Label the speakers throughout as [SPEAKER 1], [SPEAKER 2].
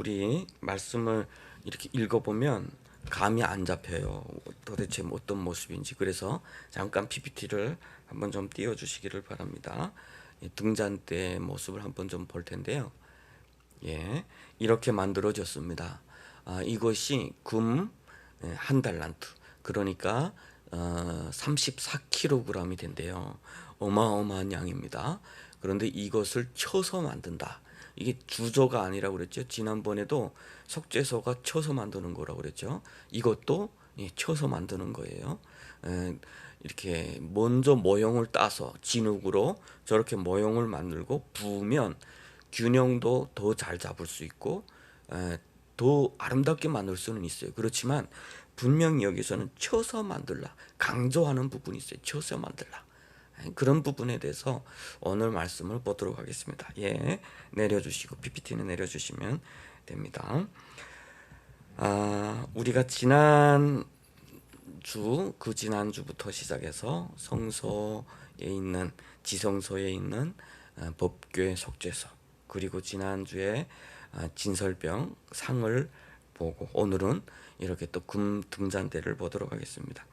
[SPEAKER 1] 우리 말씀을 이렇게 읽어보면 감이 안 잡혀요. 도대체 어떤 모습인지. 그래서 잠깐 PPT를 한번 좀 띄워주시기를 바랍니다. 등잔대의 모습을 한번 좀 볼 텐데요. 예, 이렇게 만들어졌습니다. 이것이 금 한 달란트, 그러니까 34kg이 된대요. 어마어마한 양입니다. 그런데 이것을 쳐서 만든다. 이게 주저가 아니라고 그랬죠. 지난번에도 석재소가 쳐서 만드는 거라고 그랬죠. 이것도 쳐서 만드는 거예요. 이렇게 먼저 모형을 따서 진흙으로 저렇게 모형을 만들고 부으면 균형도 더 잘 잡을 수 있고 더 아름답게 만들 수는 있어요. 그렇지만 분명히 여기서는 쳐서 만들라, 강조하는 부분이 있어요. 쳐서 만들라. 그런 부분에 대해서 오늘 말씀을 보도록 하겠습니다. 예, 내려주시고 PPT는 내려주시면 됩니다. 우리가 지난주부터 시작해서 성소에 있는, 지성소에 있는 법궤 속죄소, 그리고 지난주에 진설병 상을 보고 오늘은 이렇게 또 금 등잔대를 보도록 하겠습니다.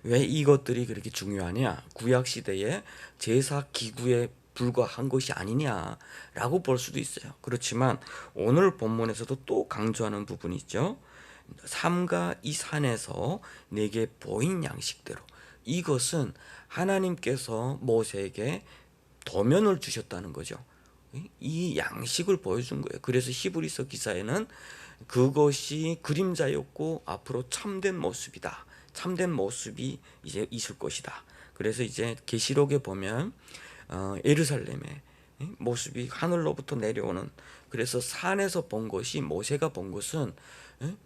[SPEAKER 1] 왜 이것들이 그렇게 중요하냐? 구약 시대의 제사 기구에 불과한 것이 아니냐라고 볼 수도 있어요. 그렇지만 오늘 본문에서도 또 강조하는 부분이 있죠. 삼가 이 산에서 내게 보인 양식대로, 이것은 하나님께서 모세에게 도면을 주셨다는 거죠. 이 양식을 보여준 거예요. 그래서 히브리서 기사에는 그것이 그림자였고 앞으로 참된 모습이다, 참된 모습이 이제 있을 것이다. 그래서 이제 계시록에 보면 예루살렘의 모습이 하늘로부터 내려오는, 그래서 산에서 본 것이, 모세가 본 것은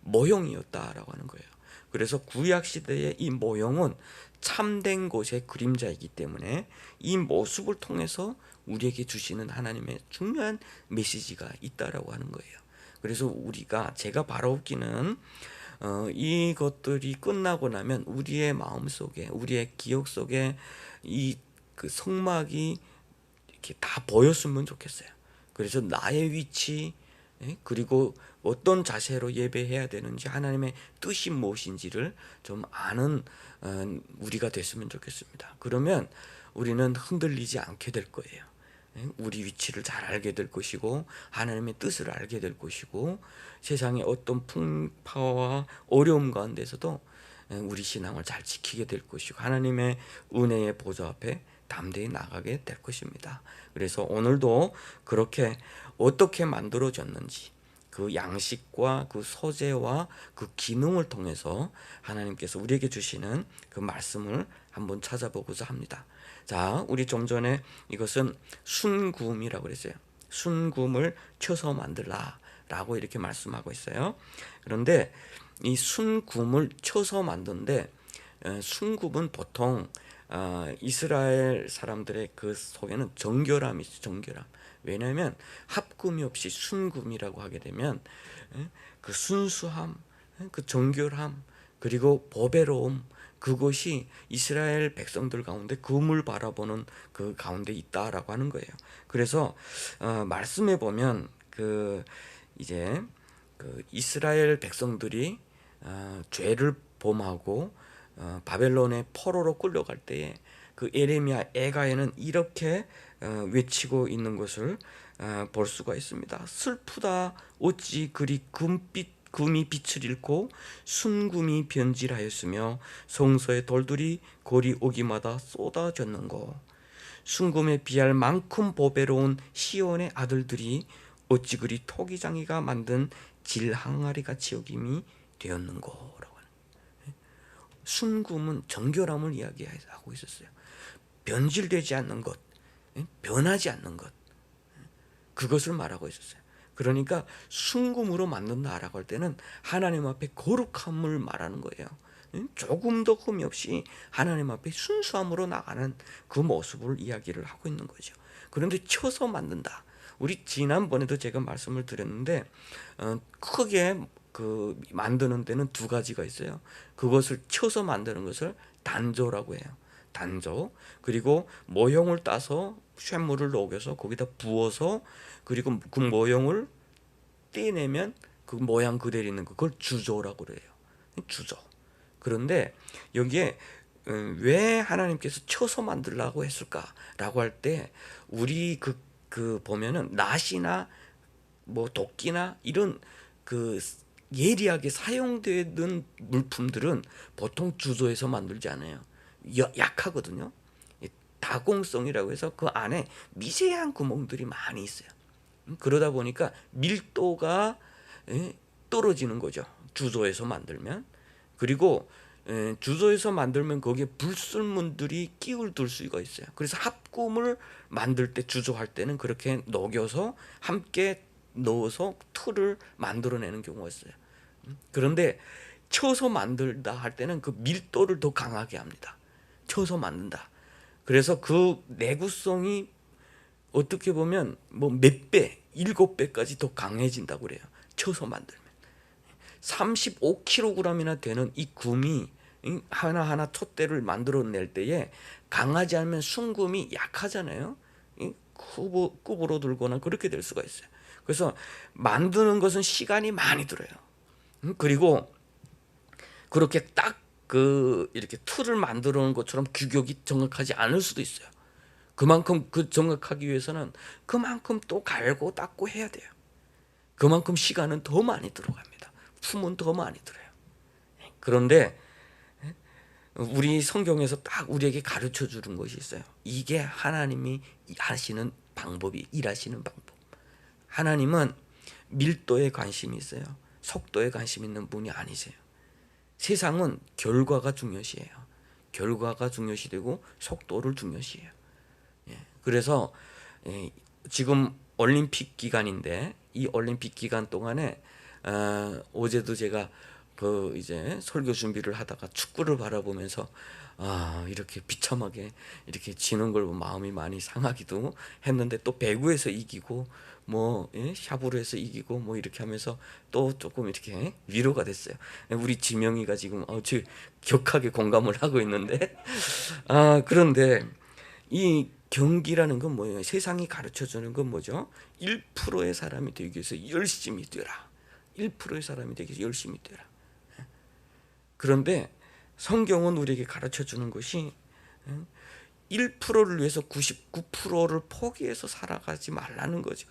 [SPEAKER 1] 모형이었다라고 하는 거예요. 그래서 구약 시대의 이 모형은 참된 것의 그림자이기 때문에 이 모습을 통해서 우리에게 주시는 하나님의 중요한 메시지가 있다라고 하는 거예요. 그래서 제가 바라옵기는 이것들이 끝나고 나면 우리의 마음 속에, 우리의 기억 속에 이 그 성막이 이렇게 다 보였으면 좋겠어요. 그래서 나의 위치, 그리고 어떤 자세로 예배해야 되는지, 하나님의 뜻이 무엇인지를 좀 아는 우리가 됐으면 좋겠습니다. 그러면 우리는 흔들리지 않게 될 거예요. 우리 위치를 잘 알게 될 것이고, 하나님의 뜻을 알게 될 것이고, 세상의 어떤 풍파와 어려움 가운데서도 우리 신앙을 잘 지키게 될 것이고, 하나님의 은혜의 보좌 앞에 담대히 나가게 될 것입니다. 그래서 오늘도 그렇게 어떻게 만들어졌는지, 그 양식과 그 소재와 그 기능을 통해서 하나님께서 우리에게 주시는 그 말씀을 한번 찾아보고자 합니다. 자, 우리 좀 전에 이것은 순금이라고 그랬어요. 순금을 쳐서 만들라 라고 이렇게 말씀하고 있어요. 그런데 이 순금을 쳐서 만드는데, 순금은 보통 이스라엘 사람들의 그 속에는 정결함이 있어요. 정결함. 왜냐하면 합금이 없이 순금이라고 하게 되면 그 순수함, 그 정결함, 그리고 보배로움, 그것이 이스라엘 백성들 가운데 금을 바라보는 그 가운데 있다라고 하는 거예요. 그래서 말씀해 보면 이제 이스라엘 백성들이 죄를 범하고 바벨론의 포로로 끌려갈 때에 그 에레미야 애가에는 이렇게 외치고 있는 것을 볼 수가 있습니다. 슬프다, 어찌 그리 금이 빛을 잃고 순금이 변질하였으며 성소의 돌들이 거리 오기마다 쏟아졌는고. 순금에 비할 만큼 보배로운 시온의 아들들이 어찌 그리 토기장이가 만든 질항아리 같이 여김이 되었는고. 순금은 정결함을 이야기하고 있었어요. 변질되지 않는 것, 변하지 않는 것, 그것을 말하고 있었어요. 그러니까 순금으로 만든다라고 할 때는 하나님 앞에 거룩함을 말하는 거예요. 조금도 흠이 없이 하나님 앞에 순수함으로 나가는 그 모습을 이야기를 하고 있는 거죠. 그런데 쳐서 만든다. 우리 지난번에도 제가 말씀을 드렸는데 크게 만드는 데는 두 가지가 있어요. 그것을 쳐서 만드는 것을 단조라고 해요. 단조. 그리고 모형을 따서 쇳물을 녹여서 거기다 부어서, 그리고 그 모형을 떼내면 그 모양 그대로 있는 거, 그걸 주조라고 그래요. 주조. 그런데 여기에 왜 하나님께서 쳐서 만들라고 했을까라고 할 때 우리 그 보면은 낫이나 뭐 도끼나 이런 그 예리하게 사용되는 물품들은 보통 주조에서 만들지 않아요. 약하거든요. 다공성이라고 해서 그 안에 미세한 구멍들이 많이 있어요. 그러다 보니까 밀도가 떨어지는 거죠. 주조에서 만들면. 그리고 주조에서 만들면 거기에 불순물들이 끼울들 수가 있어요. 그래서 합금을 만들 때 주조할 때는 그렇게 녹여서 함께 넣어서 틀을 만들어내는 경우가 있어요. 그런데 쳐서 만들다 할 때는 그 밀도를 더 강하게 합니다. 쳐서 만든다. 그래서 그 내구성이 어떻게 보면 뭐 몇 배, 7배까지 더 강해진다고 그래요. 쳐서 만들면. 35kg이나 되는 이 금이 하나하나 촛대를 만들어낼 때에 강하지 않으면 순금이 약하잖아요. 굽으로 들거나 그렇게 될 수가 있어요. 그래서 만드는 것은 시간이 많이 들어요. 그리고 그렇게 딱 이렇게 틀을 만들어 놓은 것처럼 규격이 정확하지 않을 수도 있어요. 그만큼 그 정확하기 위해서는 그만큼 또 갈고 닦고 해야 돼요. 그만큼 시간은 더 많이 들어갑니다. 품은 더 많이 들어요. 그런데 우리 성경에서 딱 우리에게 가르쳐 주는 것이 있어요. 이게 하나님이 하시는 방법이, 일하시는 방법. 하나님은 밀도에 관심이 있어요. 속도에 관심 있는 분이 아니세요. 세상은 결과가 중요시해요. 결과가 중요시되고 속도를 중요시해요. 그래서 지금 올림픽 기간인데 이 올림픽 기간 동안에 어제도 제가 그 이제 설교 준비를 하다가 축구를 바라보면서 이렇게 비참하게 이렇게 지는 걸 마음이 많이 상하기도 했는데 또 배구에서 이기고 뭐 샤브로에서 이기고 뭐 이렇게 하면서 또 조금 이렇게 위로가 됐어요. 우리 지명이가 지금 저 격하게 공감을 하고 있는데 그런데 이 경기라는 건 뭐예요? 세상이 가르쳐주는 건 뭐죠? 1%의 사람이 되기 위해서 열심히 뛰어라. 1%의 사람이 되기 위해서 열심히 뛰어라. 그런데 성경은 우리에게 가르쳐주는 것이 1%를 위해서 99%를 포기해서 살아가지 말라는 거죠.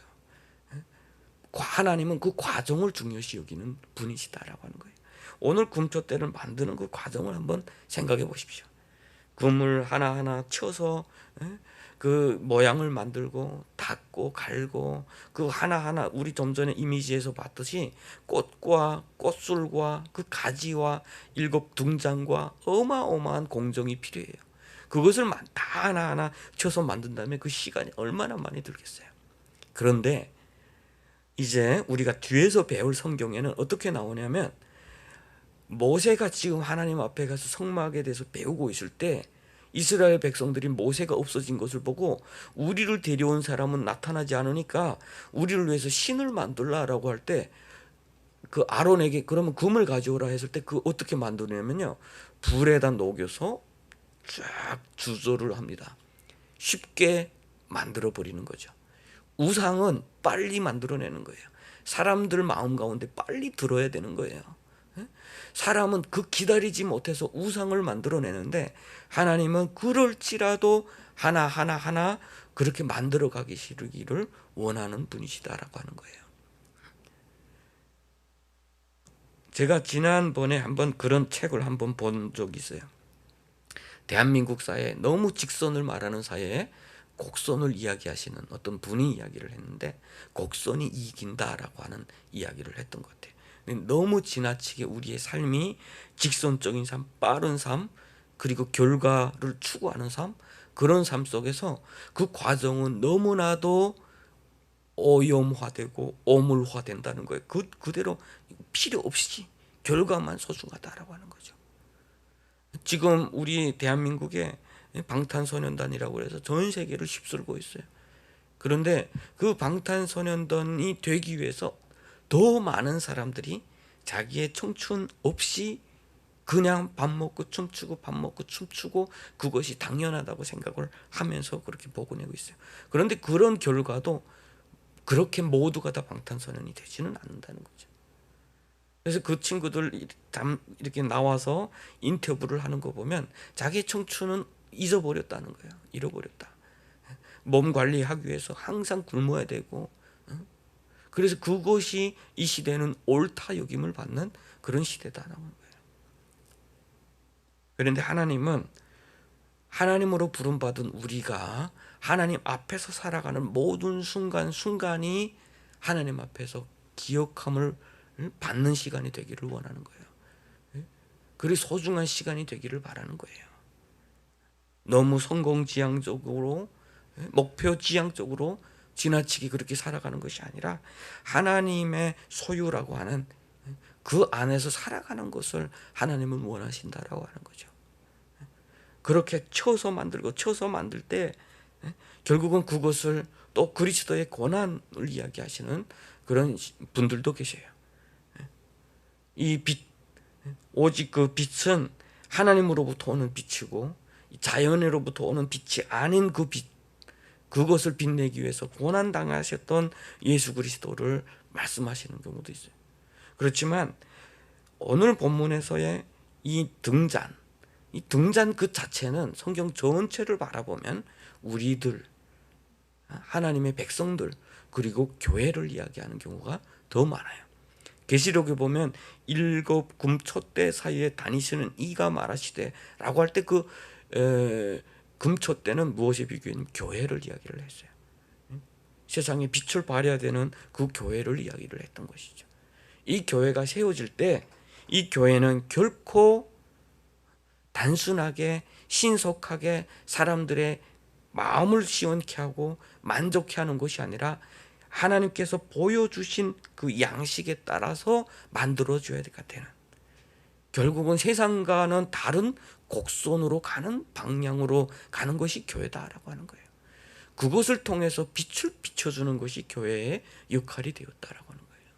[SPEAKER 1] 하나님은 그 과정을 중요시 여기는 분이시다라고 하는 거예요. 오늘 금초대를 만드는 그 과정을 한번 생각해 보십시오. 금을 하나하나 쳐서 그 모양을 만들고 닦고 갈고 그 하나하나 우리 좀 전에 이미지에서 봤듯이 꽃과 꽃술과 그 가지와 7등장과 어마어마한 공정이 필요해요. 그것을 다 하나하나 쳐서 만든다면 그 시간이 얼마나 많이 들겠어요. 그런데 이제 우리가 뒤에서 배울 성경에는 어떻게 나오냐면 모세가 지금 하나님 앞에 가서 성막에 대해서 배우고 있을 때 이스라엘 백성들이 모세가 없어진 것을 보고 우리를 데려온 사람은 나타나지 않으니까 우리를 위해서 신을 만들라라고 할 때 그 아론에게 그러면 금을 가져오라 했을 때 그 어떻게 만드냐면요, 불에다 녹여서 쫙 주조를 합니다. 쉽게 만들어 버리는 거죠. 우상은 빨리 만들어내는 거예요. 사람들 마음 가운데 빨리 들어야 되는 거예요. 사람은 그 기다리지 못해서 우상을 만들어내는데 하나님은 그럴지라도 하나 그렇게 만들어 가기를 원하는 분이시다라고 하는 거예요. 제가 지난번에 한번 그런 책을 한번 본 적이 있어요. 대한민국 사회에 너무 직선을 말하는 사회에 곡선을 이야기하시는 어떤 분이 이야기를 했는데 곡선이 이긴다라고 하는 이야기를 했던 것 같아요. 너무 지나치게 우리의 삶이 직선적인 삶, 빠른 삶, 그리고 결과를 추구하는 삶, 그런 삶 속에서 그 과정은 너무나도 오염화되고 오물화된다는 거예요. 그대로 필요 없이 결과만 소중하다라고 하는 거죠. 지금 우리 대한민국에 방탄소년단이라고 해서 전 세계를 휩쓸고 있어요. 그런데 그 방탄소년단이 되기 위해서 더 많은 사람들이 자기의 청춘 없이 그냥 밥 먹고 춤추고 그것이 당연하다고 생각을 하면서 그렇게 보고내고 있어요. 그런데 그런 결과도 그렇게 모두가 다 방탄소년이 되지는 않는다는 거죠. 그래서 그 친구들 이렇게 나와서 인터뷰를 하는 거 보면 자기 청춘은 잊어버렸다는 거예요. 잃어버렸다. 몸 관리하기 위해서 항상 굶어야 되고, 그래서 그것이 이 시대는 옳다 여김을 받는 그런 시대다라는 거예요. 그런데 하나님은 하나님으로 부름받은 우리가 하나님 앞에서 살아가는 모든 순간순간이 하나님 앞에서 기억함을 받는 시간이 되기를 원하는 거예요. 그리 소중한 시간이 되기를 바라는 거예요. 너무 성공지향적으로, 목표지향적으로 지나치게 그렇게 살아가는 것이 아니라 하나님의 소유라고 하는 그 안에서 살아가는 것을 하나님은 원하신다라고 하는 거죠. 그렇게 쳐서 만들 때 결국은 그것을 또 그리스도의 고난을 이야기하시는 그런 분들도 계세요. 이 빛, 오직 그 빛은 하나님으로부터 오는 빛이고 자연으로부터 오는 빛이 아닌 그 빛, 그것을 빛내기 위해서 고난 당하셨던 예수 그리스도를 말씀하시는 경우도 있어요. 그렇지만 오늘 본문에서의 이 등잔 그 자체는 성경 전체를 바라보면 우리들, 하나님의 백성들, 그리고 교회를 이야기하는 경우가 더 많아요. 계시록에 보면 일곱 금촛대 사이에 다니시는 이가 말하시되 라고 할 때 그 금촛대는 무엇에 비교하면 교회를 이야기를 했어요. 세상에 빛을 발해야 되는 그 교회를 이야기를 했던 것이죠. 이 교회가 세워질 때 이 교회는 결코 단순하게 신속하게 사람들의 마음을 시원케 하고 만족해 하는 것이 아니라 하나님께서 보여주신 그 양식에 따라서 만들어줘야 되는, 결국은 세상과는 다른 곡선으로 가는 방향으로 가는 것이 교회다라고 하는 거예요. 그것을 통해서 빛을 비춰주는 것이 교회의 역할이 되었다라고 하는 거예요.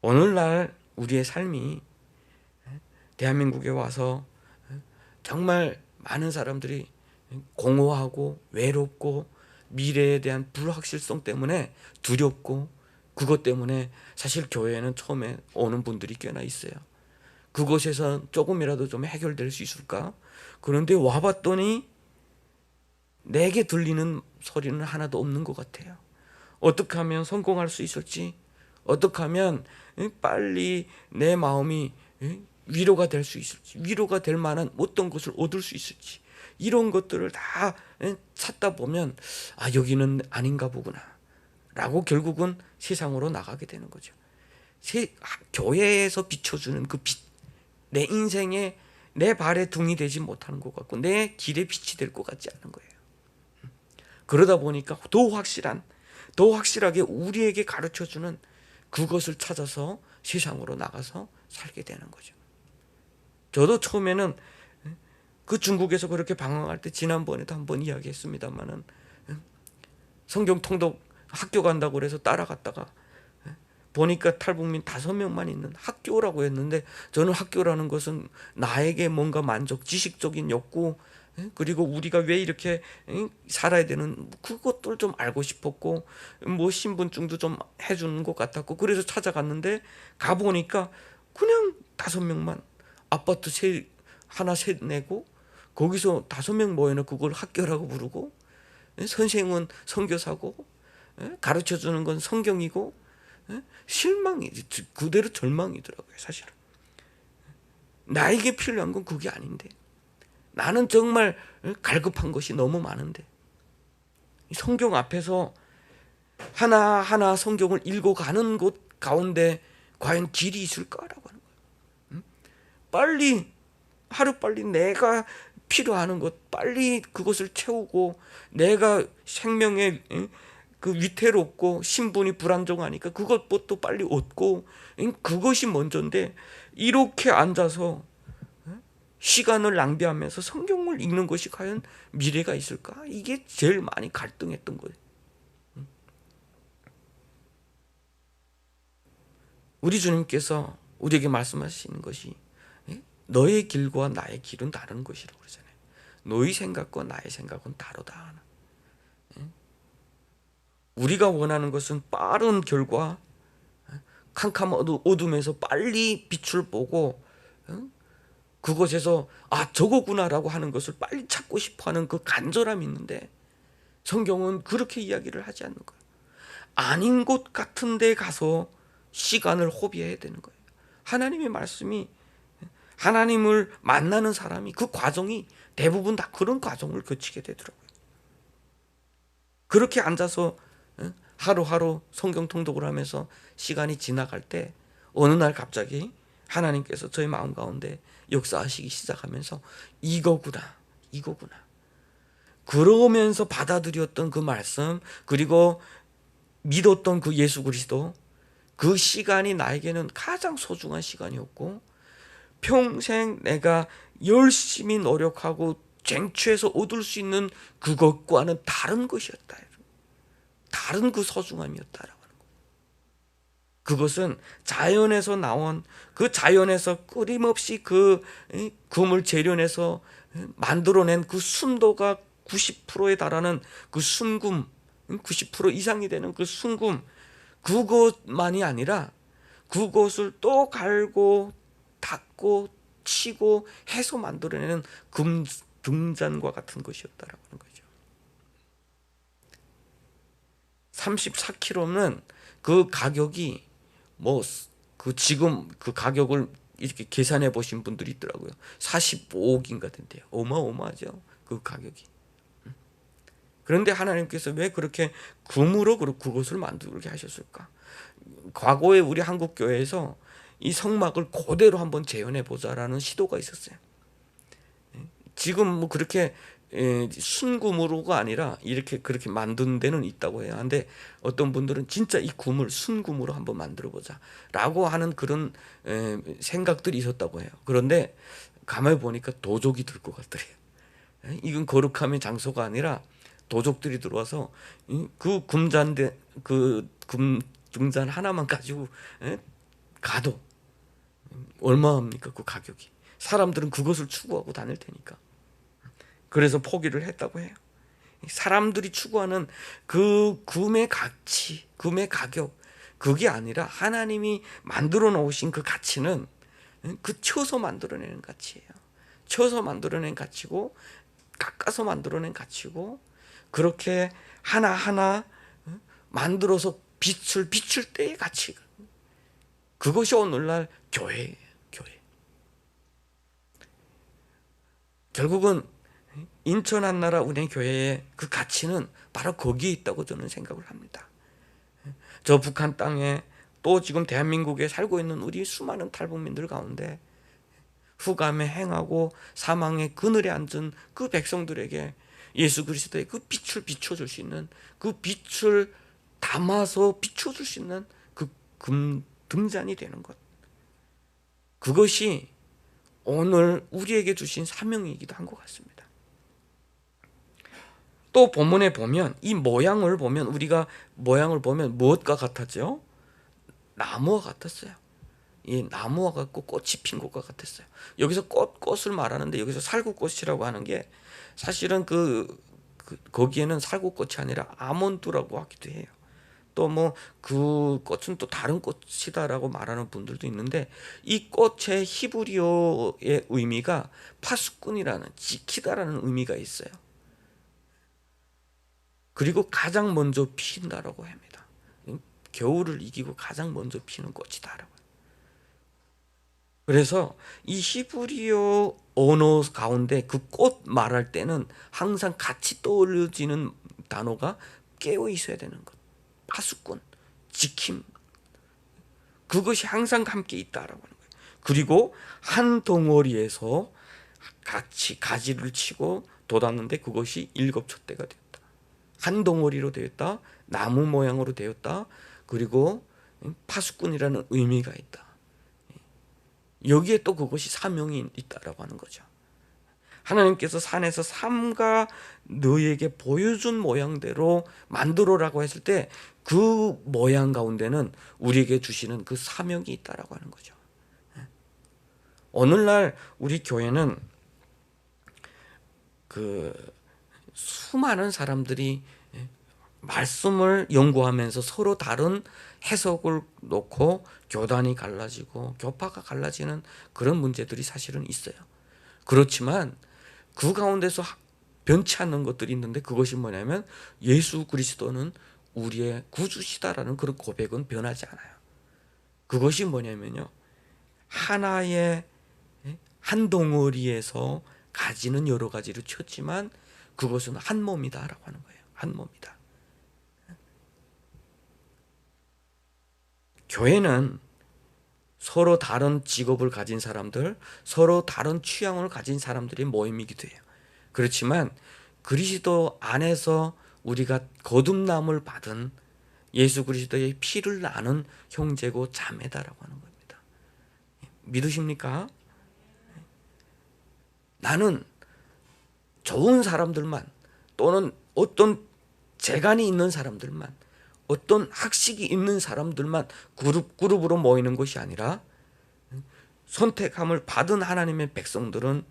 [SPEAKER 1] 오늘날 우리의 삶이 대한민국에 와서 정말 많은 사람들이 공허하고 외롭고 미래에 대한 불확실성 때문에 두렵고, 그것 때문에 사실 교회에는 처음에 오는 분들이 꽤나 있어요. 그곳에서 조금이라도 좀 해결될 수 있을까? 그런데 와봤더니 내게 들리는 소리는 하나도 없는 것 같아요. 어떻게 하면 성공할 수 있을지, 어떻게 하면 빨리 내 마음이 위로가 될 수 있을지, 위로가 될 만한 어떤 것을 얻을 수 있을지, 이런 것들을 다 찾다 보면 여기는 아닌가 보구나 라고 결국은 세상으로 나가게 되는 거죠. 교회에서 비춰주는 그 빛, 내 인생에 내 발에 등이 되지 못하는 것 같고 내 길에 빛이 될 것 같지 않은 거예요. 그러다 보니까 더 확실하게 우리에게 가르쳐주는 그것을 찾아서 세상으로 나가서 살게 되는 거죠. 저도 처음에는 그 중국에서 그렇게 방황할 때 지난번에도 한번 이야기했습니다만은 성경 통독 학교 간다고 그래서 따라갔다가 보니까 탈북민 5명만 있는 학교라고 했는데, 저는 학교라는 것은 나에게 뭔가 지식적인 욕구, 그리고 우리가 왜 이렇게 살아야 되는 그것들 좀 알고 싶었고, 뭐 신분증도 좀 해주는 것 같았고, 그래서 찾아갔는데 가보니까 그냥 5명만 아파트 하나 내고 거기서 5명 모여서 그걸 학교라고 부르고, 선생은 선교사고 가르쳐주는 건 성경이고, 실망이 그대로 절망이더라고요. 사실은 나에게 필요한 건 그게 아닌데, 나는 정말 갈급한 것이 너무 많은데 성경 앞에서 하나하나 성경을 읽어가는 곳 가운데 과연 길이 있을까라고 하는 거예요. 하루빨리 내가 필요하는 것 빨리 그것을 채우고, 내가 생명의 그 위태롭고 신분이 불안정하니까 그것부터 빨리 얻고, 그것이 먼저인데 이렇게 앉아서 시간을 낭비하면서 성경을 읽는 것이 과연 미래가 있을까? 이게 제일 많이 갈등했던 거예요. 우리 주님께서 우리에게 말씀하시는 것이 너의 길과 나의 길은 다른 것이라고 그러잖아요. 너의 생각과 나의 생각은 다르다. 우리가 원하는 것은 빠른 결과, 캄캄한 어둠에서 빨리 빛을 보고 그것에서 저거구나라고 하는 것을 빨리 찾고 싶어하는 그 간절함이 있는데, 성경은 그렇게 이야기를 하지 않는 거예요. 아닌 곳 같은 데 가서 시간을 허비해야 되는 거예요. 하나님의 말씀이, 하나님을 만나는 사람이 그 과정이 대부분 다 그런 과정을 거치게 되더라고요. 그렇게 앉아서 하루하루 성경 통독을 하면서 시간이 지나갈 때 어느 날 갑자기 하나님께서 저의 마음 가운데 역사하시기 시작하면서 이거구나, 이거구나. 그러면서 받아들였던 그 말씀, 그리고 믿었던 그 예수 그리스도, 그 시간이 나에게는 가장 소중한 시간이었고, 평생 내가 열심히 노력하고 쟁취해서 얻을 수 있는 그것과는 다른 것이었다. 다른 그 소중함이었다라고 하는 거예요. 그것은 자연에서 나온, 그 자연에서 끊임없이 그 금을 재련해서 만들어낸 그 순도가 90%에 달하는 그 순금, 90% 이상이 되는 그 순금, 그것만이 아니라 그것을 또 갈고 닦고 치고 해서 만들어내는 금잔과 같은 것이었다라고 하는 거죠. 34kg는 그 가격이 지금 그 가격을 이렇게 계산해 보신 분들이 있더라고요. 45억인가 된대요. 어마어마하죠, 그 가격이. 그런데 하나님께서 왜 그렇게 금으로 그것을 만들게 하셨을까? 과거에 우리 한국 교회에서 이 성막을 그대로 한번 재현해 보자라는 시도가 있었어요. 지금 그렇게 순금으로가 아니라 이렇게 그렇게 만든 데는 있다고 해요. 근데 어떤 분들은 진짜 이 금을 순금으로 한번 만들어 보자라고 하는 그런 생각들이 있었다고 해요. 그런데 가만히 보니까 도적이 들 것 같더래요. 이건 거룩함의 장소가 아니라 도적들이 들어와서 그 금잔대, 그 금잔 하나만 가지고 가도 얼마입니까? 그 가격이. 사람들은 그것을 추구하고 다닐 테니까. 그래서 포기를 했다고 해요. 사람들이 추구하는 그 금의 가치, 금의 가격, 그게 아니라 하나님이 만들어 놓으신 그 가치는 그 쳐서 만들어내는 가치예요. 쳐서 만들어낸 가치고, 깎아서 만들어낸 가치고, 그렇게 하나하나 만들어서 빛을 비출 때의 가치가, 그것이 오늘날 교회예요. 교회. 결국은 인천 한나라 운행교회의 그 가치는 바로 거기에 있다고 저는 생각을 합니다. 저 북한 땅에, 또 지금 대한민국에 살고 있는 우리 수많은 탈북민들 가운데 흑암에 행하고 사망의 그늘에 앉은 그 백성들에게 예수 그리스도의 그 빛을 비춰줄 수 있는, 그 빛을 담아서 비춰줄 수 있는 그 금등잔이 되는 것, 그것이 오늘 우리에게 주신 사명이기도 한 것 같습니다. 또 본문에 보면 이 모양을 보면, 우리가 모양을 보면 무엇과 같았죠? 나무와 같았어요. 이 나무와 같고 꽃이 핀 것과 같았어요. 여기서 꽃을 말하는데, 여기서 살구꽃이라고 하는 게 사실은 거기에는 살구꽃이 아니라 아몬드라고 하기도 해요. 또 그 꽃은 또 다른 꽃이다라고 말하는 분들도 있는데, 이 꽃의 히브리어의 의미가 파수꾼이라는, 지키다라는 의미가 있어요. 그리고 가장 먼저 피인다라고 합니다. 겨울을 이기고 가장 먼저 피는 꽃이다라고. 그래서 이 히브리어 언어 가운데 그 꽃 말할 때는 항상 같이 떠올려지는 단어가 깨어 있어야 되는 것, 파수꾼, 지킴, 그것이 항상 함께 있다라고 하는 거예요. 그리고 한 덩어리에서 같이 가지를 치고 돋았는데 그것이 7촛대가 되었다. 한 덩어리로 되었다, 나무 모양으로 되었다, 그리고 파수꾼이라는 의미가 있다. 여기에 또 그것이 사명이 있다라고 하는 거죠. 하나님께서 산에서 삼가 너에게 보여준 모양대로 만들어라고 했을 때 그 모양 가운데는 우리에게 주시는 그 사명이 있다라고 하는 거죠. 오늘날 우리 교회는 그 수많은 사람들이 말씀을 연구하면서 서로 다른 해석을 놓고 교단이 갈라지고 교파가 갈라지는 그런 문제들이 사실은 있어요. 그렇지만 그 가운데서 변치 않는 것들이 있는데, 그것이 뭐냐면 예수 그리스도는 우리의 구주시다라는 그런 고백은 변하지 않아요. 그것이 뭐냐면요, 하나의 한 덩어리에서 가지는 여러 가지를 쳤지만 그것은 한 몸이다라고 하는 거예요. 한 몸이다. 교회는 서로 다른 직업을 가진 사람들, 서로 다른 취향을 가진 사람들의 모임이기도 해요. 그렇지만 그리스도 안에서 우리가 거듭남을 받은 예수 그리스도의 피를 나눈 형제고 자매다라고 하는 겁니다. 믿으십니까? 나는 좋은 사람들만, 또는 어떤 재간이 있는 사람들만, 어떤 학식이 있는 사람들만 그룹으로 모이는 것이 아니라, 선택함을 받은 하나님의 백성들은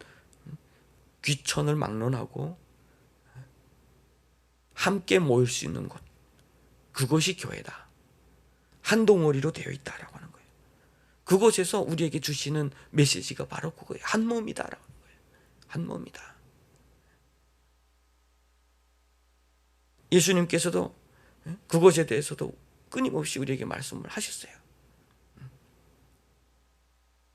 [SPEAKER 1] 귀천을 막론하고 함께 모일 수 있는 곳, 그것이 교회다. 한 덩어리로 되어 있다라고 하는 거예요. 그곳에서 우리에게 주시는 메시지가 바로 그거예요. 한 몸이다라고 하는 거예요. 한 몸이다. 예수님께서도 그것에 대해서도 끊임없이 우리에게 말씀을 하셨어요.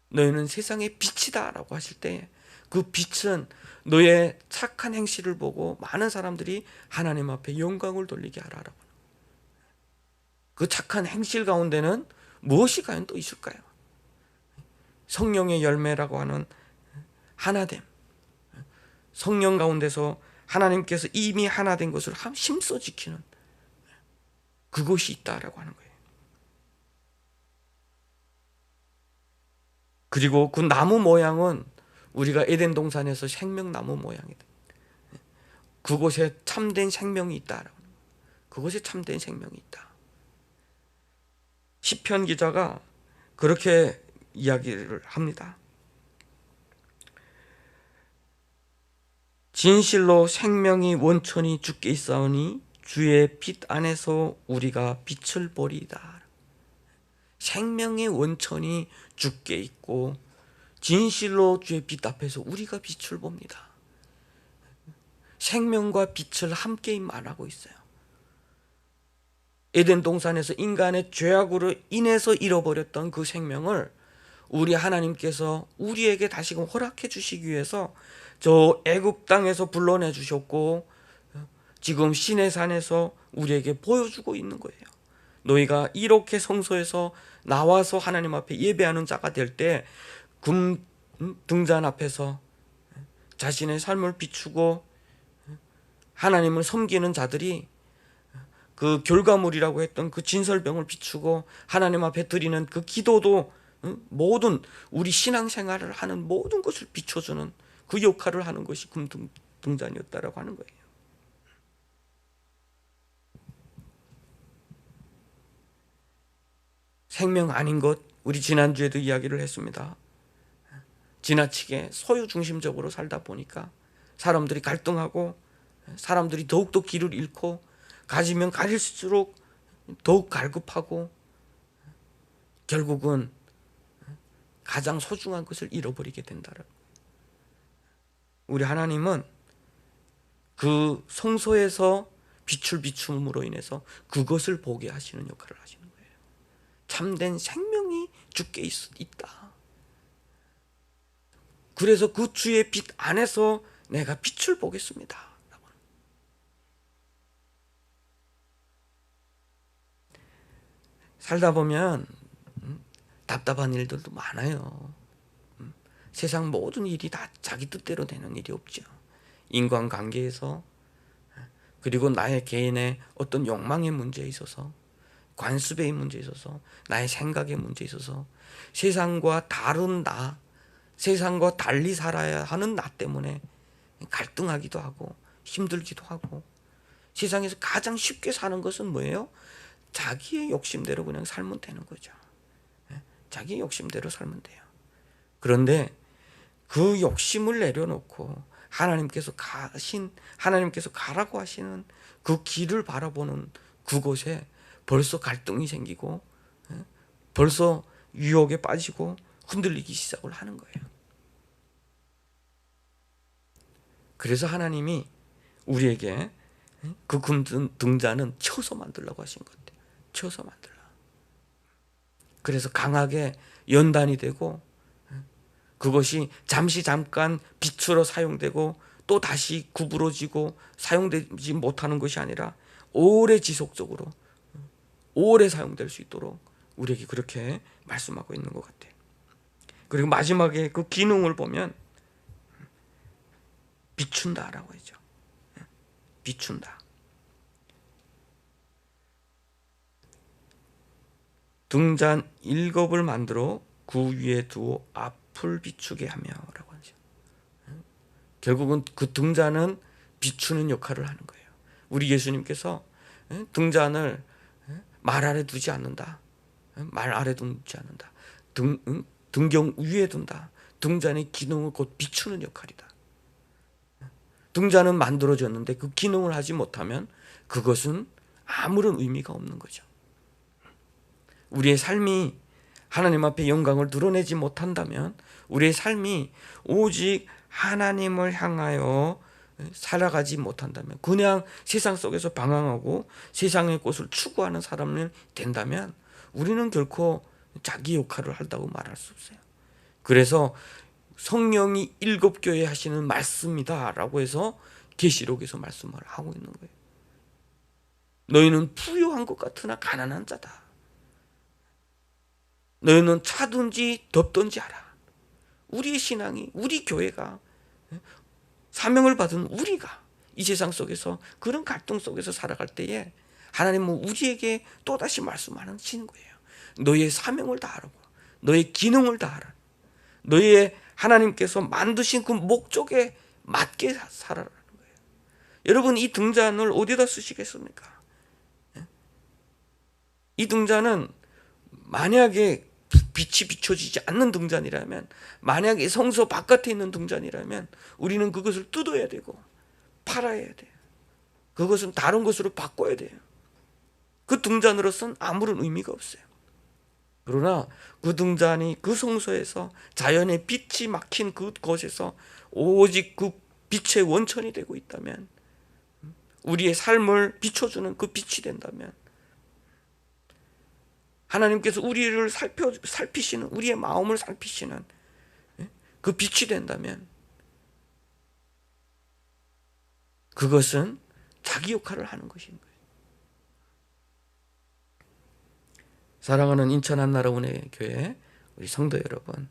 [SPEAKER 1] 너희는 세상의 빛이다 라고 하실 때, 그 빛은 너의 착한 행실을 보고 많은 사람들이 하나님 앞에 영광을 돌리게 하라라고. 그 착한 행실 가운데는 무엇이 과연 또 있을까요? 성령의 열매라고 하는 하나됨, 성령 가운데서 하나님께서 이미 하나 된 것을 힘써 지키는 그것이 있다라고 하는 거예요. 그리고 그 나무 모양은 우리가 에덴 동산에서 생명나무 모양이다. 그곳에 참된 생명이 있다라고. 그곳에 참된 생명이 있다. 시편 기자가 그렇게 이야기를 합니다. 진실로 생명이 원천이 주께 있사오니 주의 빛 안에서 우리가 빛을 보리이다. 생명의 원천이 주께 있고 진실로 주의 빛 앞에서 우리가 빛을 봅니다. 생명과 빛을 함께 말하고 있어요. 에덴 동산에서 인간의 죄악으로 인해서 잃어버렸던 그 생명을 우리 하나님께서 우리에게 다시금 허락해 주시기 위해서 저 애굽 땅에서 불러내 주셨고, 지금 시내산에서 우리에게 보여주고 있는 거예요. 너희가 이렇게 성소에서 나와서 하나님 앞에 예배하는 자가 될 때 금 등잔 앞에서 자신의 삶을 비추고 하나님을 섬기는 자들이 그 결과물이라고 했던 그 진설병을 비추고 하나님 앞에 드리는 그 기도도, 모든 우리 신앙생활을 하는 모든 것을 비춰주는 그 역할을 하는 것이 금 등잔이었다라고 하는 거예요. 생명 아닌 것, 우리 지난주에도 이야기를 했습니다. 지나치게 소유 중심적으로 살다 보니까 사람들이 갈등하고, 사람들이 더욱더 길을 잃고, 가지면 가질수록 더욱 갈급하고, 결국은 가장 소중한 것을 잃어버리게 된다는. 우리 하나님은 그 성소에서 빛을 비춤으로 인해서 그것을 보게 하시는 역할을 하시는 거예요. 참된 생명이 주께 있다. 그래서 그 주의 빛 안에서 내가 빛을 보겠습니다. 살다 보면 답답한 일들도 많아요. 세상 모든 일이 다 자기 뜻대로 되는 일이 없죠. 인간관계에서, 그리고 나의 개인의 어떤 욕망의 문제에 있어서, 관습의 문제에 있어서, 나의 생각의 문제에 있어서, 세상과 다른 나, 세상과 달리 살아야 하는 나 때문에 갈등하기도 하고 힘들기도 하고. 세상에서 가장 쉽게 사는 것은 뭐예요? 자기의 욕심대로 그냥 살면 되는 거죠. 자기의 욕심대로 살면 돼요. 그런데 그 욕심을 내려놓고 하나님께서 가라고 하시는 그 길을 바라보는 그곳에 벌써 갈등이 생기고 벌써 유혹에 빠지고 흔들리기 시작을 하는 거예요. 그래서 하나님이 우리에게 그 등잔은 쳐서 만들라고 하신 것 같아요. 쳐서 만들라. 그래서 강하게 연단이 되고 그것이 잠깐 빛으로 사용되고 또 다시 구부러지고 사용되지 못하는 것이 아니라 오래 지속적으로 오래 사용될 수 있도록 우리에게 그렇게 말씀하고 있는 것 같아요. 그리고 마지막에 그 기능을 보면 비춘다라고 하죠. 비춘다. 등잔 7을 만들어 그 위에 두어 앞을 비추게 하며 라고 하죠. 결국은 그 등잔은 비추는 역할을 하는 거예요. 우리 예수님께서 등잔을 말 아래 두지 않는다. 말 아래 두지 않는다. 등경 위에 둔다. 등잔의 기능은 곧 비추는 역할이다. 등잔은 만들어졌는데 그 기능을 하지 못하면 그것은 아무런 의미가 없는 거죠. 우리의 삶이 하나님 앞에 영광을 드러내지 못한다면 우리의 삶이 오직 하나님을 향하여 살아가지 못한다면 그냥 세상 속에서 방황하고 세상의 것을 추구하는 사람이 된다면 우리는 결코 자기 역할을 한다고 말할 수 없어요. 그래서 성령이 7교회에 하시는 말씀이다 라고 해서 계시록에서 말씀을 하고 있는 거예요. 너희는 부유한 것 같으나 가난한 자다. 너희는 차든지 덥든지 하라. 우리의 신앙이, 우리 교회가, 사명을 받은 우리가 이 세상 속에서 그런 갈등 속에서 살아갈 때에 하나님은 우리에게 또다시 말씀하시는 거예요. 너희의 사명을 다하라고. 너의 기능을 다하라. 너희의 하나님께서 만드신 그 목적에 맞게 살아라는 거예요. 여러분, 이 등잔을 어디다 쓰시겠습니까? 이 등잔은 만약에 빛이 비춰지지 않는 등잔이라면, 만약에 성소 바깥에 있는 등잔이라면 우리는 그것을 뜯어야 되고 팔아야 돼요. 그것은 다른 것으로 바꿔야 돼요. 그 등잔으로서는 아무런 의미가 없어요. 그러나 그 등잔이 그 성소에서 자연의 빛이 막힌 그곳에서 오직 그 빛의 원천이 되고 있다면, 우리의 삶을 비춰주는 그 빛이 된다면, 하나님께서 우리를 살피시는, 우리의 마음을 살피시는 그 빛이 된다면 그것은 자기 역할을 하는 것인 거예요. 사랑하는 인천 한나라 은혜교회 우리 성도 여러분,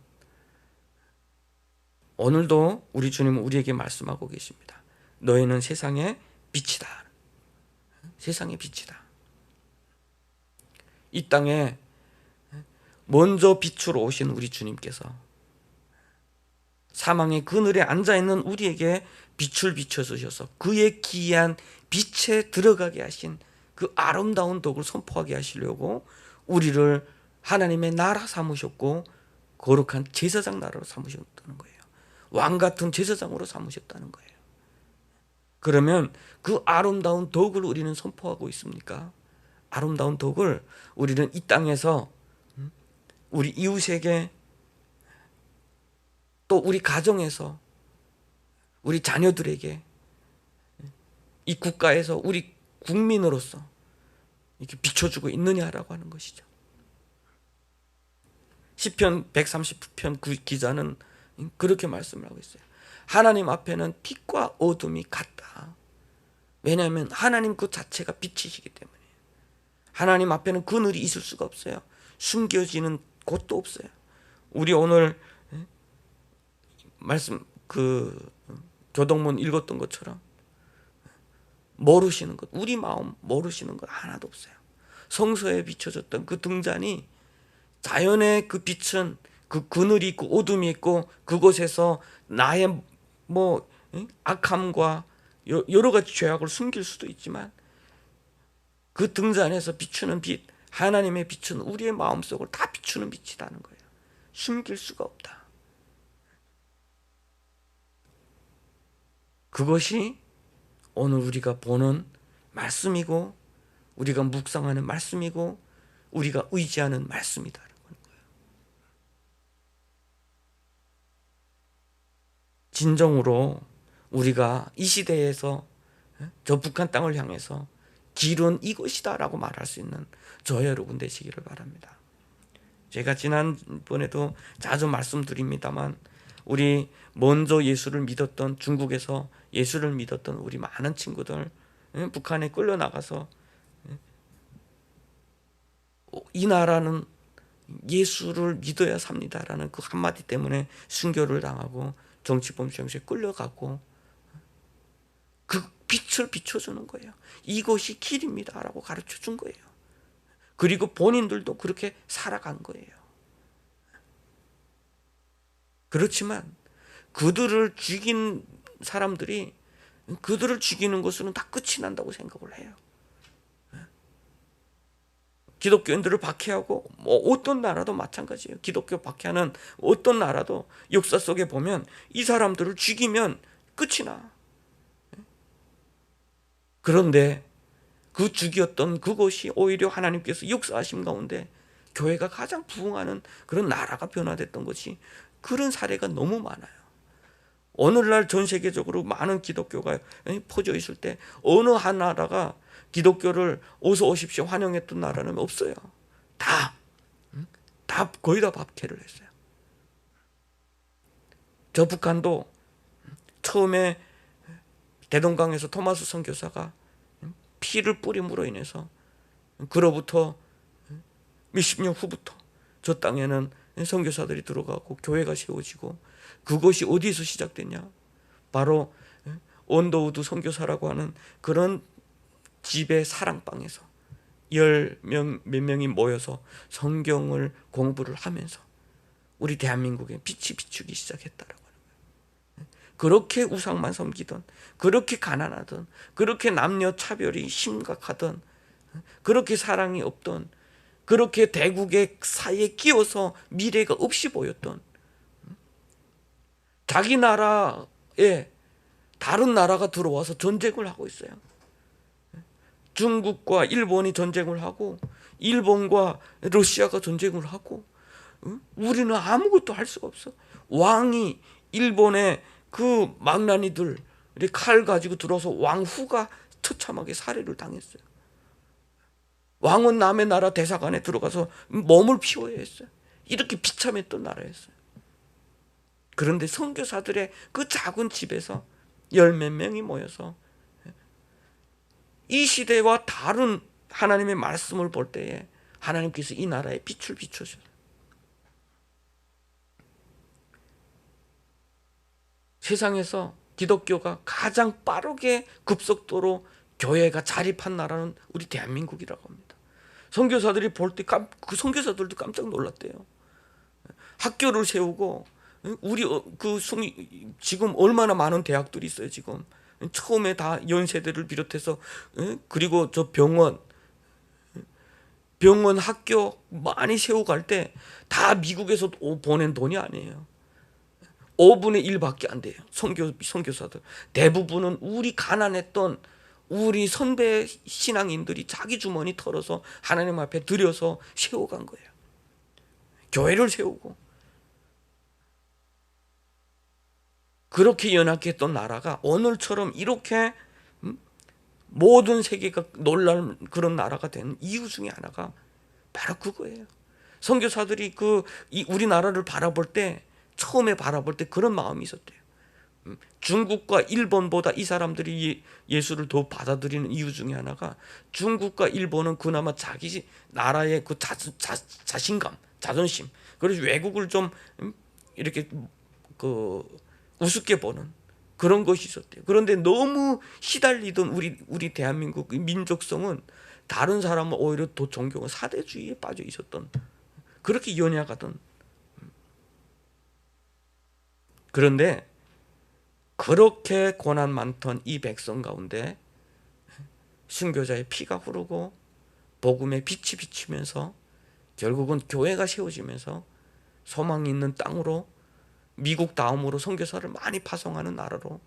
[SPEAKER 1] 오늘도 우리 주님은 우리에게 말씀하고 계십니다. 너희는 세상의 빛이다. 세상의 빛이다. 이 땅에 먼저 빛으로 오신 우리 주님께서 사망의 그늘에 앉아있는 우리에게 빛을 비춰주셔서 그의 기이한 빛에 들어가게 하신 그 아름다운 덕을 선포하게 하시려고 우리를 하나님의 나라 삼으셨고 거룩한 제사장 나라로 삼으셨다는 거예요. 왕 같은 제사장으로 삼으셨다는 거예요. 그러면 그 아름다운 덕을 우리는 선포하고 있습니까? 아름다운 덕을 우리는 이 땅에서 우리 이웃에게, 또 우리 가정에서, 우리 자녀들에게, 이 국가에서 우리 국민으로서 이렇게 비춰주고 있느냐라고 하는 것이죠. 시편 139편 그 기자는 그렇게 말씀을 하고 있어요. 하나님 앞에는 빛과 어둠이 같다. 왜냐하면 하나님 그 자체가 빛이시기 때문에. 하나님 앞에는 그늘이 있을 수가 없어요. 숨겨지는 곳도 없어요. 우리 오늘 말씀 교동문 읽었던 것처럼 모르시는 것, 우리 마음 모르시는 것 하나도 없어요. 성서에 비춰졌던 그 등잔이, 자연의 그 빛은 그 그늘이 있고 어둠이 있고 그곳에서 나의 악함과 여러 가지 죄악을 숨길 수도 있지만 그 등잔에서 비추는 빛, 하나님의 빛은 우리의 마음속을 다 비추는 빛이라는 거예요. 숨길 수가 없다. 그것이 오늘 우리가 보는 말씀이고 우리가 묵상하는 말씀이고 우리가 의지하는 말씀이다. 진정으로 우리가 이 시대에서 저 북한 땅을 향해서 길은 이것이다라고 말할 수 있는 저 여러분 되시기를 바랍니다. 제가 지난번에도 자주 말씀드립니다만 우리 먼저 예수를 믿었던 중국에서 예수를 믿었던 우리 많은 친구들 북한에 끌려나가서 이 나라는 예수를 믿어야 삽니다라는 그 한마디 때문에 순교를 당하고 정치범죄에 끌려가고 그 빛을 비춰주는 거예요. 이것이 길입니다라고 가르쳐준 거예요. 그리고 본인들도 그렇게 살아간 거예요. 그렇지만 그들을 죽인 사람들이 그들을 죽이는 것으로는 다 끝이 난다고 생각을 해요. 기독교인들을 박해하고 어떤 나라도 마찬가지예요. 기독교 박해하는 어떤 나라도 역사 속에 보면 이 사람들을 죽이면 끝이 나. 그런데 그 죽였던 그것이 오히려 하나님께서 역사하심 가운데 교회가 가장 부흥하는 그런 나라가 변화됐던 것이 그런 사례가 너무 많아요. 오늘날 전 세계적으로 많은 기독교가 퍼져 있을 때 어느 한 나라가 기독교를 어서 오십시오 환영했던 나라는 없어요. 다 거의 다 박해를 했어요. 저 북한도 처음에 대동강에서 토마스 선교사가 피를 뿌림으로 인해서 그로부터 몇십 년 후부터 저 땅에는 선교사들이 들어가고 교회가 세워지고 그것이 어디서 시작됐냐? 바로 언더우드 선교사라고 하는 그런 집의 사랑방에서 10명 몇 명이 모여서 성경을 공부를 하면서 우리 대한민국에 빛이 비추기 시작했다라고 하는 거예요. 그렇게 우상만 섬기던, 그렇게 가난하던, 그렇게 남녀 차별이 심각하던, 그렇게 사랑이 없던, 그렇게 대국의 사이에 끼어서 미래가 없이 보였던, 자기 나라에 다른 나라가 들어와서 전쟁을 하고 있어요. 중국과 일본이 전쟁을 하고 일본과 러시아가 전쟁을 하고 우리는 아무것도 할 수가 없어. 왕이 일본의 그 망나니들이 칼 가지고 들어서 왕후가 처참하게 살해를 당했어요. 왕은 남의 나라 대사관에 들어가서 몸을 피워야 했어요. 이렇게 비참했던 나라였어요. 그런데 선교사들의 그 작은 집에서 열 몇 명이 모여서 이 시대와 다른 하나님의 말씀을 볼 때에 하나님께서 이 나라에 빛을 비추셨어요. 세상에서 기독교가 가장 빠르게 급속도로 교회가 자립한 나라는 우리 대한민국이라고 합니다. 선교사들이 볼 때 그 선교사들도 깜짝 놀랐대요. 학교를 세우고 우리 지금 얼마나 많은 대학들이 있어요. 지금 처음에 다 연세대를 비롯해서 그리고 저 병원 학교 많이 세워갈 때 다 미국에서 보낸 돈이 아니에요. 5분의 1밖에 안 돼요. 선교사들 대부분은 우리 가난했던 우리 선배 신앙인들이 자기 주머니 털어서 하나님 앞에 들여서 세워간 거예요. 교회를 세우고 그렇게 연약했던 나라가 오늘처럼 이렇게 모든 세계가 놀랄 그런 나라가 된 이유 중에 하나가 바로 그거예요. 선교사들이 우리나라를 바라볼 때 처음에 바라볼 때 그런 마음이 있었대요. 중국과 일본보다 이 사람들이 예수를 더 받아들이는 이유 중에 하나가 중국과 일본은 그나마 자기 나라의 그 자신감, 자존심, 그래서 외국을 좀 이렇게 우습게 보는 그런 것이 있었대요. 그런데 너무 시달리던 우리 대한민국 민족성은 다른 사람은 오히려 더 존경을 사대주의에 빠져 있었던 그렇게 연약하던. 그런데 그렇게 고난 많던 이 백성 가운데 순교자의 피가 흐르고 복음의 빛이 비치면서 결국은 교회가 세워지면서 소망이 있는 땅으로 미국 다음으로 선교사를 많이 파송하는 나라로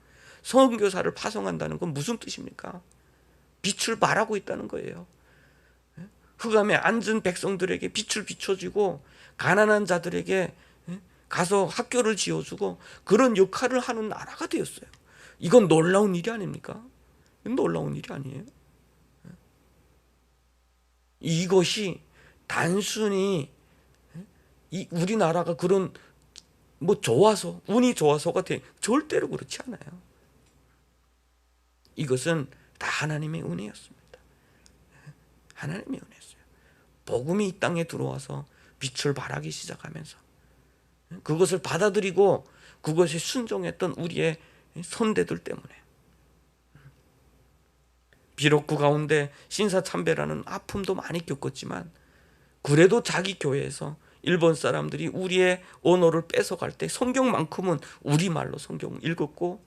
[SPEAKER 1] 선교사를 파송한다는 건 무슨 뜻입니까? 빛을 발하고 있다는 거예요. 흑암에 앉은 백성들에게 빛을 비춰주고 가난한 자들에게 가서 학교를 지어주고 그런 역할을 하는 나라가 되었어요. 이건 놀라운 일이 아닙니까? 이건 놀라운 일이 아니에요. 이것이 단순히 우리나라가 그런 좋아서 운이 좋아서가 절대로 그렇지 않아요. 이것은 다 하나님의 은혜였습니다. 하나님의 은혜였어요. 복음이 이 땅에 들어와서 빛을 발하기 시작하면서 그것을 받아들이고 그것에 순종했던 우리의 선대들 때문에 비록 그 가운데 신사참배라는 아픔도 많이 겪었지만 그래도 자기 교회에서 일본 사람들이 우리의 언어를 뺏어갈 때 성경만큼은 우리말로 성경을 읽었고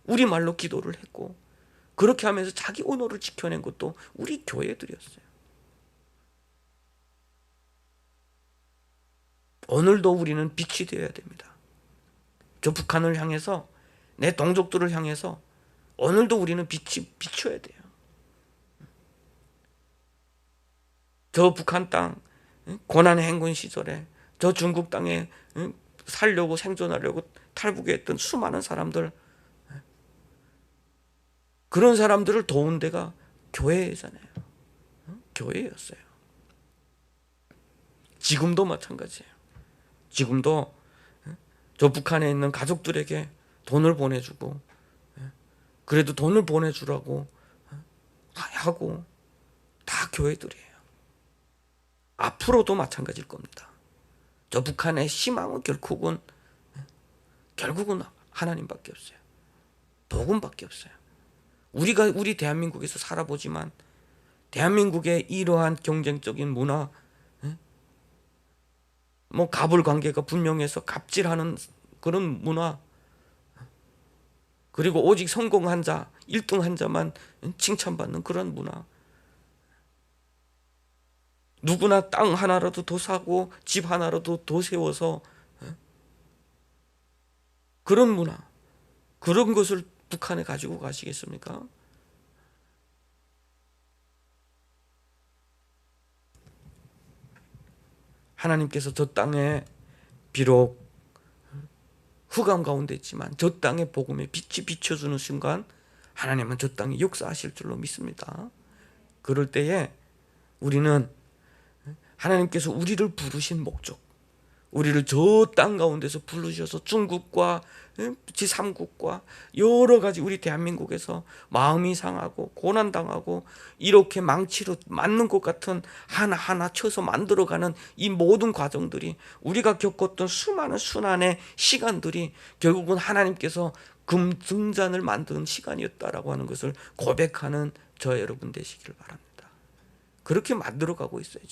[SPEAKER 1] 우리말로 기도를 했고 그렇게 하면서 자기 언어를 지켜낸 것도 우리 교회들이었어요. 오늘도 우리는 빛이 되어야 됩니다. 저 북한을 향해서 내 동족들을 향해서 오늘도 우리는 빛이 비춰야 돼요. 저 북한 땅 고난의 행군 시절에 저 중국 땅에 살려고 생존하려고 탈북했던 수많은 사람들, 그런 사람들을 도운 데가 교회잖아요. 교회였어요. 지금도 마찬가지예요. 지금도 저 북한에 있는 가족들에게 돈을 보내주고 그래도 돈을 보내주라고 하고 다 교회들이에요. 앞으로도 마찬가지일 겁니다. 저 북한의 희망은 결국은 하나님밖에 없어요. 복음밖에 없어요. 우리 대한민국에서 살아보지만 대한민국의 이러한 경쟁적인 문화, 갑을관계가 분명해서 갑질하는 그런 문화, 그리고 오직 성공한 자, 1등한 자만 칭찬받는 그런 문화, 누구나 땅 하나라도 더 사고 집 하나라도 더 세워서 그런 문화, 그런 것을 북한에 가지고 가시겠습니까? 하나님께서 저 땅에 비록 흑암 가운데 있지만 저 땅에 복음의 빛이 비춰주는 순간 하나님은 저 땅에 역사하실 줄로 믿습니다. 그럴 때에 우리는 하나님께서 우리를 부르신 목적, 우리를 저 땅 가운데서 부르셔서 중국과 제3국과 여러 가지 우리 대한민국에서 마음이 상하고 고난당하고 이렇게 망치로 맞는 것 같은 하나하나 쳐서 만들어가는 이 모든 과정들이, 우리가 겪었던 수많은 순환의 시간들이 결국은 하나님께서 금승잔을 만드는 시간이었다라고 하는 것을 고백하는 저 여러분 되시기를 바랍니다. 그렇게 만들어가고 있어요.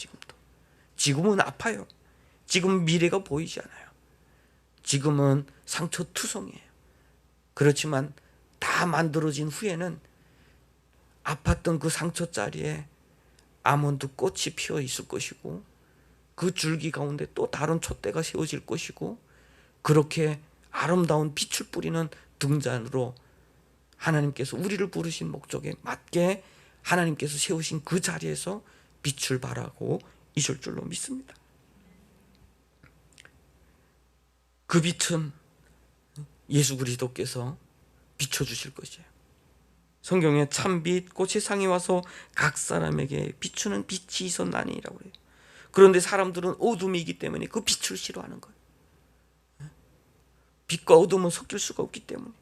[SPEAKER 1] 지금은 아파요. 지금 미래가 보이지 않아요. 지금은 상처투성이에요. 그렇지만 다 만들어진 후에는 아팠던 그 상처 자리에 아몬드 꽃이 피어 있을 것이고 그 줄기 가운데 또 다른 촛대가 세워질 것이고 그렇게 아름다운 빛을 뿌리는 등잔으로 하나님께서 우리를 부르신 목적에 맞게 하나님께서 세우신 그 자리에서 빛을 발하고 있을 줄로 믿습니다. 그 빛은 예수 그리스도께서 비춰주실 것이에요. 성경에 참빛 꽃의 상이 와서 각 사람에게 비추는 빛이 있었나니라고 해요. 그런데 사람들은 어둠이기 때문에 그 빛을 싫어하는 거예요. 빛과 어둠은 섞일 수가 없기 때문에.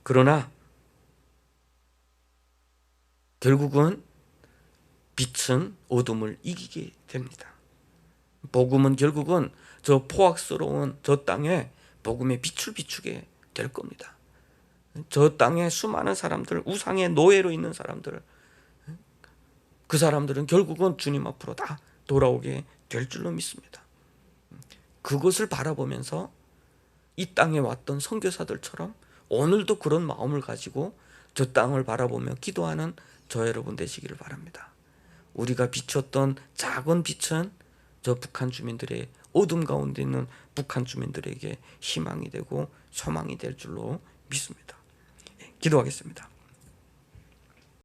[SPEAKER 1] 그러나 결국은 빛은 어둠을 이기게 됩니다. 복음은 결국은 저 포악스러운 저 땅에 복음의 빛을 비추게 될 겁니다. 저 땅에 수많은 사람들, 우상의 노예로 있는 사람들, 그 사람들은 결국은 주님 앞으로 다 돌아오게 될 줄로 믿습니다. 그것을 바라보면서 이 땅에 왔던 선교사들처럼 오늘도 그런 마음을 가지고 저 땅을 바라보며 기도하는 저 여러분 되시기를 바랍니다. 우리가 비췄던 작은 빛은 저 북한 주민들의 어둠 가운데 있는 북한 주민들에게 희망이 되고 소망이 될 줄로 믿습니다. 기도하겠습니다.